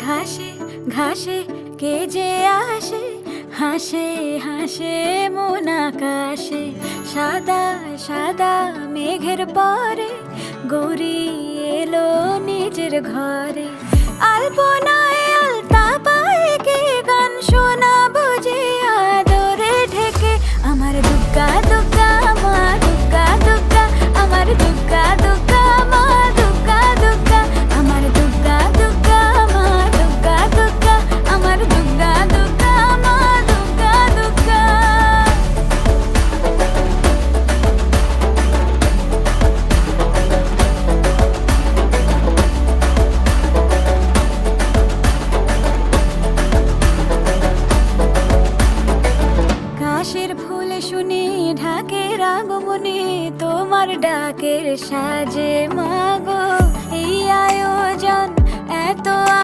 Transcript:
ঘাসে ঘাসে কে যে আসে, হাসে হাসে মন আকাশে। সাদা সাদা মেঘের পরে গৌরী এলো নিজের ঘরে। আলপনায় আলতা পায়ে কে গান শোনাবো যে আদরে ঢেকে। আমার দুগ্গা দুগ্গা মা দুগ্গা দুগ্গা, আমার দুগ্গা দুগ্গা মা দুগ্গা দুগ্গা, আমার দুগ্গা দুগ্গা মা দুগ্গা দুগ্গা, আমার দুগ্গা দুগ্গা মা দুগ্গা দুগ্গা। কাশের ফুলে শুনি ঢাকের আগমনে, তোমার ডাকের সাজে মা